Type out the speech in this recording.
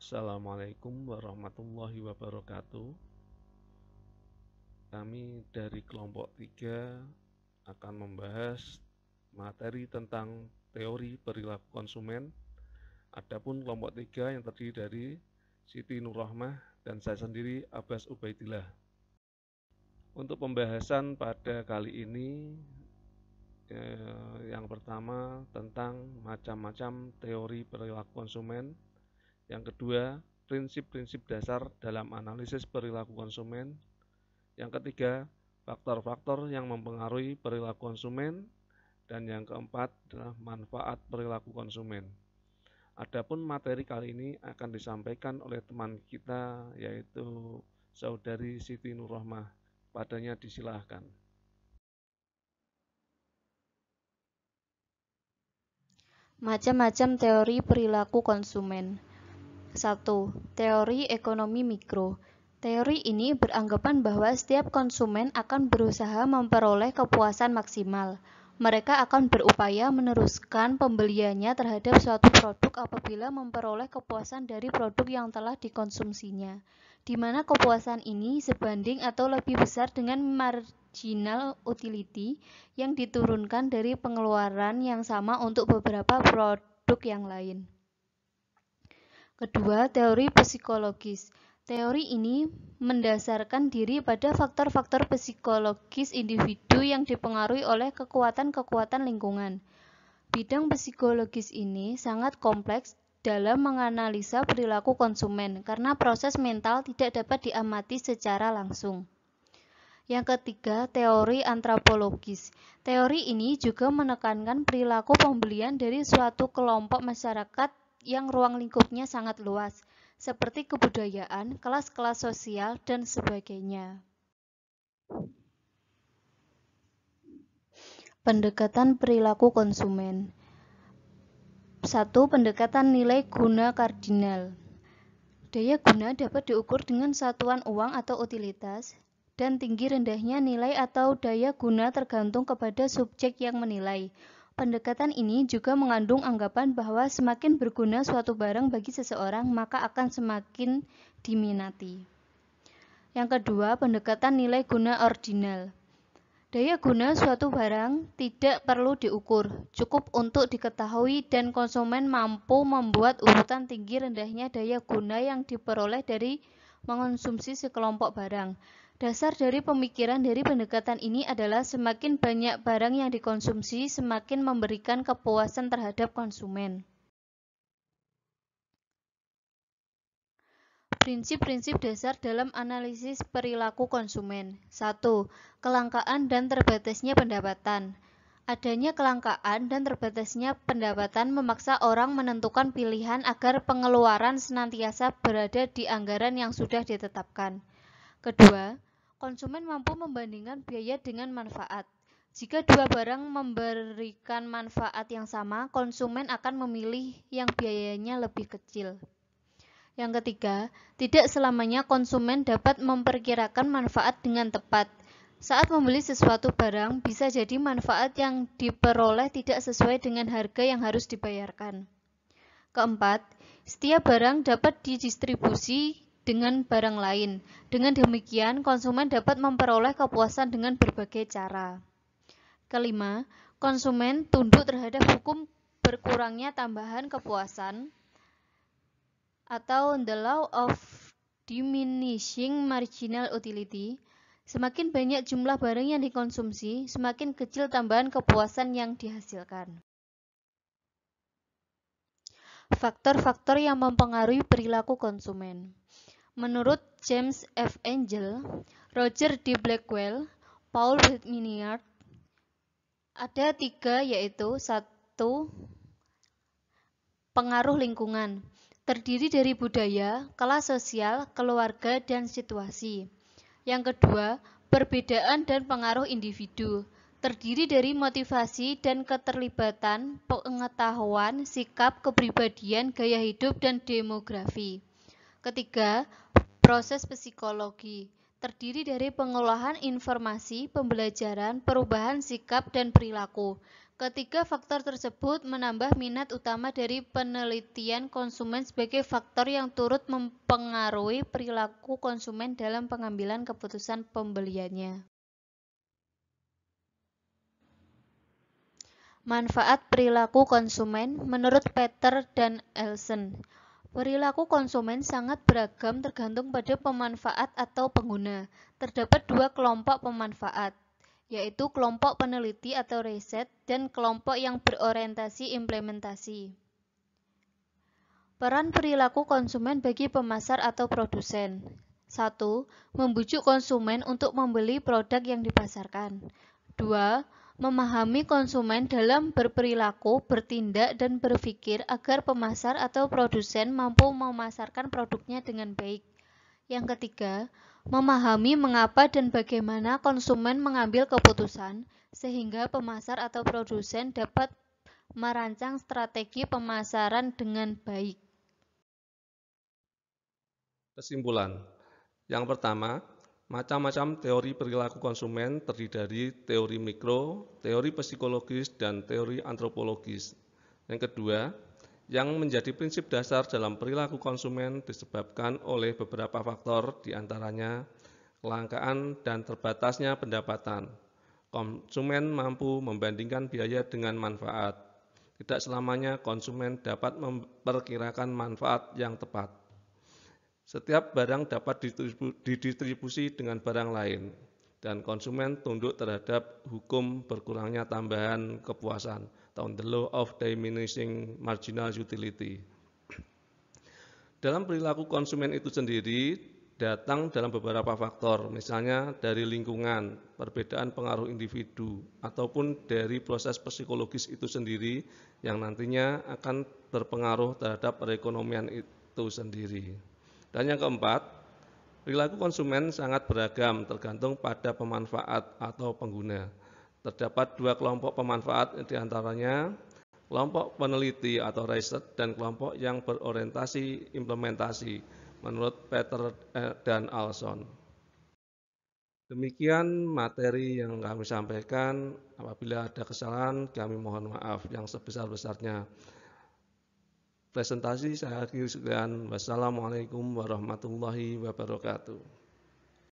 Assalamualaikum warahmatullahi wabarakatuh. Kami dari kelompok 3 akan membahas materi tentang teori perilaku konsumen. Adapun kelompok 3 yang terdiri dari Siti Nurrohmah dan saya sendiri Abbas Ubaidillah. Untuk pembahasan pada kali ini yang pertama tentang macam-macam teori perilaku konsumen. Yang kedua, prinsip-prinsip dasar dalam analisis perilaku konsumen. Yang ketiga, faktor-faktor yang mempengaruhi perilaku konsumen. Dan yang keempat adalah manfaat perilaku konsumen. Adapun materi kali ini akan disampaikan oleh teman kita, yaitu Saudari Siti Nurrohmah. Padanya disilahkan. Macam-macam teori perilaku konsumen. 1. Teori ekonomi mikro. Teori ini beranggapan bahwa setiap konsumen akan berusaha memperoleh kepuasan maksimal. Mereka akan berupaya meneruskan pembeliannya terhadap suatu produk apabila memperoleh kepuasan dari produk yang telah dikonsumsinya, di mana kepuasan ini sebanding atau lebih besar dengan marginal utility yang diturunkan dari pengeluaran yang sama untuk beberapa produk yang lain. Kedua, teori psikologis. Teori ini mendasarkan diri pada faktor-faktor psikologis individu yang dipengaruhi oleh kekuatan-kekuatan lingkungan. Bidang psikologis ini sangat kompleks dalam menganalisa perilaku konsumen karena proses mental tidak dapat diamati secara langsung. Yang ketiga, teori antropologis. Teori ini juga menekankan perilaku pembelian dari suatu kelompok masyarakat yang ruang lingkupnya sangat luas, seperti kebudayaan, kelas-kelas sosial, dan sebagainya. Pendekatan perilaku konsumen. 1. Pendekatan nilai guna kardinal. Daya guna dapat diukur dengan satuan uang atau utilitas, dan tinggi rendahnya nilai atau daya guna tergantung kepada subjek yang menilai. Pendekatan ini juga mengandung anggapan bahwa semakin berguna suatu barang bagi seseorang, maka akan semakin diminati. Yang kedua, pendekatan nilai guna ordinal. Daya guna suatu barang tidak perlu diukur, cukup untuk diketahui dan konsumen mampu membuat urutan tinggi rendahnya daya guna yang diperoleh dari mengonsumsi sekelompok barang. Dasar dari pemikiran dari pendekatan ini adalah semakin banyak barang yang dikonsumsi, semakin memberikan kepuasan terhadap konsumen. Prinsip-prinsip dasar dalam analisis perilaku konsumen. 1. Kelangkaan dan terbatasnya pendapatan. Adanya kelangkaan dan terbatasnya pendapatan memaksa orang menentukan pilihan agar pengeluaran senantiasa berada di anggaran yang sudah ditetapkan. Kedua, konsumen mampu membandingkan biaya dengan manfaat. Jika dua barang memberikan manfaat yang sama, konsumen akan memilih yang biayanya lebih kecil. Yang ketiga, tidak selamanya konsumen dapat memperkirakan manfaat dengan tepat. Saat membeli sesuatu barang, bisa jadi manfaat yang diperoleh tidak sesuai dengan harga yang harus dibayarkan. Keempat, setiap barang dapat didistribusi dengan barang lain. Dengan demikian, konsumen dapat memperoleh kepuasan dengan berbagai cara. Kelima, konsumen tunduk terhadap hukum berkurangnya tambahan kepuasan atau the law of diminishing marginal utility. Semakin banyak jumlah barang yang dikonsumsi, semakin kecil tambahan kepuasan yang dihasilkan. Faktor-faktor yang mempengaruhi perilaku konsumen. Menurut James F. Engel, Roger D. Blackwell, Paul Whitmire, ada 3, yaitu 1. Pengaruh lingkungan, terdiri dari budaya, kelas sosial, keluarga, dan situasi. Yang kedua, perbedaan dan pengaruh individu, terdiri dari motivasi dan keterlibatan, pengetahuan, sikap, kepribadian, gaya hidup, dan demografi. Ketiga, proses psikologi, terdiri dari pengolahan informasi, pembelajaran, perubahan sikap, dan perilaku. Ketiga faktor tersebut menambah minat utama dari penelitian konsumen sebagai faktor yang turut mempengaruhi perilaku konsumen dalam pengambilan keputusan pembeliannya. Manfaat perilaku konsumen menurut Peter dan Elson. Perilaku konsumen sangat beragam tergantung pada pemanfaat atau pengguna. Terdapat dua kelompok pemanfaat, yaitu kelompok peneliti atau riset dan kelompok yang berorientasi implementasi. Peran perilaku konsumen bagi pemasar atau produsen. 1. Membujuk konsumen untuk membeli produk yang dipasarkan. 2. Memahami konsumen dalam berperilaku, bertindak, dan berpikir agar pemasar atau produsen mampu memasarkan produknya dengan baik. Yang ketiga, memahami mengapa dan bagaimana konsumen mengambil keputusan, sehingga pemasar atau produsen dapat merancang strategi pemasaran dengan baik. Kesimpulan. Yang pertama, macam-macam teori perilaku konsumen terdiri dari teori mikro, teori psikologis, dan teori antropologis. Yang kedua, yang menjadi prinsip dasar dalam perilaku konsumen disebabkan oleh beberapa faktor, diantaranya kelangkaan dan terbatasnya pendapatan. Konsumen mampu membandingkan biaya dengan manfaat. Tidak selamanya konsumen dapat memperkirakan manfaat yang tepat. Setiap barang dapat didistribusi dengan barang lain, dan konsumen tunduk terhadap hukum berkurangnya tambahan kepuasan atau the law of diminishing marginal utility. Dalam perilaku konsumen itu sendiri datang dalam beberapa faktor, misalnya dari lingkungan, perbedaan pengaruh individu, ataupun dari proses psikologis itu sendiri yang nantinya akan berpengaruh terhadap perekonomian itu sendiri. Dan yang keempat, perilaku konsumen sangat beragam tergantung pada pemanfaat atau pengguna. Terdapat dua kelompok pemanfaat, diantaranya kelompok peneliti atau riset dan kelompok yang berorientasi implementasi menurut Peter dan Elson. Demikian materi yang kami sampaikan. Apabila ada kesalahan, kami mohon maaf yang sebesar-besarnya. Presentasi saya akhiri sekian. Wassalamualaikum warahmatullahi wabarakatuh.